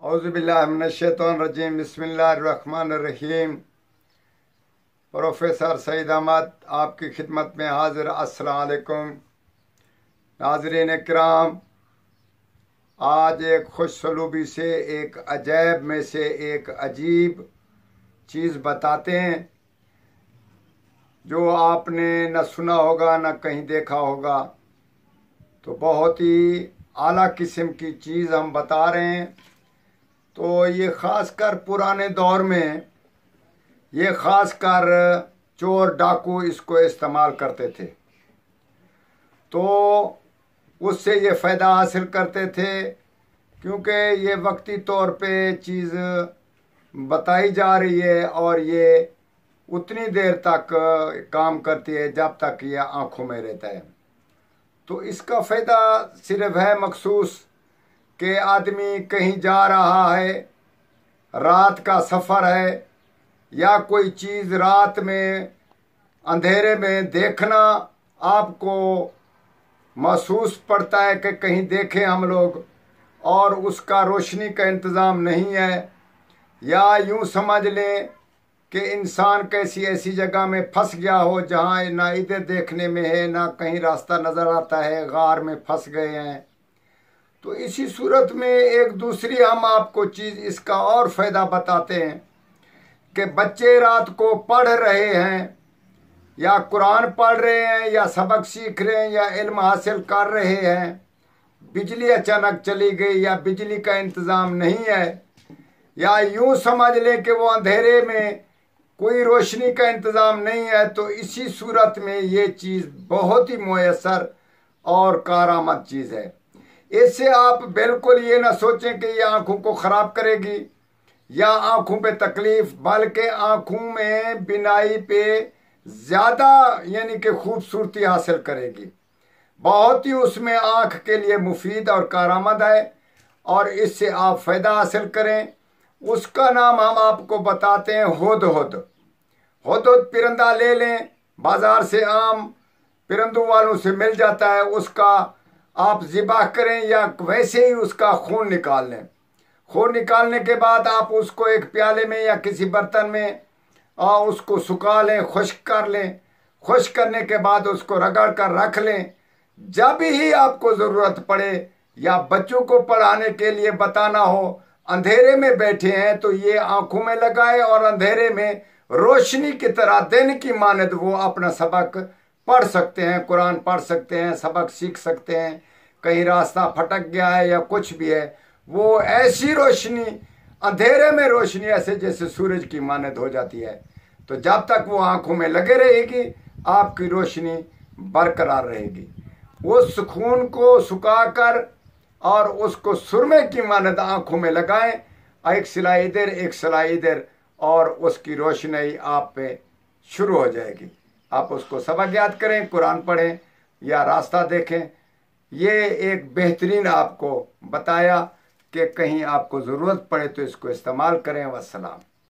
औज़ुबिल्लाहिमिनश्शैतानिर्रजीम बिस्मिल्लाहिर्रहमानिर्रहीम। प्रोफेसर सईद अहमद आपकी खिदमत में हाजिर। अस्सलाम वालेकुम नाज़रीन इकराम, आज एक खुशसलूबी से एक अजैब में से एक अजीब चीज़ बताते हैं जो आपने न सुना होगा न कहीं देखा होगा। तो बहुत ही आला किस्म की चीज़ हम बता रहे हैं। तो ये ख़ासकर पुराने दौर में ये ख़ासकर चोर डाकू इसको इस्तेमाल करते थे, तो उससे ये फ़ायदा हासिल करते थे क्योंकि ये वक्ती तौर पे चीज़ बताई जा रही है और ये उतनी देर तक काम करती है जब तक ये आँखों में रहता है। तो इसका फ़ायदा सिर्फ है मखसूस कि आदमी कहीं जा रहा है, रात का सफ़र है या कोई चीज़ रात में अंधेरे में देखना आपको महसूस पड़ता है कि कहीं देखें हम लोग और उसका रोशनी का इंतज़ाम नहीं है, या यूं समझ लें कि इंसान कैसी ऐसी जगह में फंस गया हो जहां ना इधर देखने में है ना कहीं रास्ता नज़र आता है, गार में फंस गए हैं। तो इसी सूरत में एक दूसरी हम आपको चीज़ इसका और फ़ायदा बताते हैं कि बच्चे रात को पढ़ रहे हैं या कुरान पढ़ रहे हैं या सबक सीख रहे हैं या इल्म हासिल कर रहे हैं, बिजली अचानक चली गई या बिजली का इंतज़ाम नहीं है, या यूं समझ लें कि वो अंधेरे में कोई रोशनी का इंतज़ाम नहीं है। तो इसी सूरत में ये चीज़ बहुत ही मुयस्सर और कारआमद चीज़ है। इससे आप बिल्कुल ये ना सोचें कि ये आँखों को ख़राब करेगी या आँखों पे तकलीफ़, बल्कि आँखों में बिनाई पे ज़्यादा यानी कि खूबसूरती हासिल करेगी। बहुत ही उसमें आँख के लिए मुफीद और कारआमद है और इससे आप फ़ायदा हासिल करें। उसका नाम हम आपको बताते हैं हुदहुद। हुदहुद परिंदा ले लें, बाज़ार से आम परिंदों वालों से मिल जाता है, उसका आप ज़िबाह करें या वैसे ही उसका खून निकाल लें। खून निकालने के बाद आप उसको एक प्याले में या किसी बर्तन में उसको सुखा लें, खुश्क कर लें। खुश्क करने के बाद उसको रगड़ कर रख लें। जब ही आपको ज़रूरत पड़े या बच्चों को पढ़ाने के लिए बताना हो, अंधेरे में बैठे हैं तो ये आंखों में लगाए और अंधेरे में रोशनी की तरह दिन की मानद वो अपना सबक पढ़ सकते हैं, कुरान पढ़ सकते हैं, सबक सीख सकते हैं। कहीं रास्ता फटक गया है या कुछ भी है, वो ऐसी रोशनी, अंधेरे में रोशनी ऐसे जैसे सूरज की मानद हो जाती है। तो जब तक वो आंखों में लगे रहेगी आपकी रोशनी बरकरार रहेगी। उस खून को सुखाकर और उसको सुरमे की मानद आंखों में लगाएं, एक सिलाई इधर एक सिलाई इधर, और उसकी रोशनी आप पे शुरू हो जाएगी। आप उसको सबक याद करें, कुरान पढ़ें या रास्ता देखें। ये एक बेहतरीन आपको बताया कि कहीं आपको ज़रूरत पड़े तो इसको इस्तेमाल करें। वस्सलाम।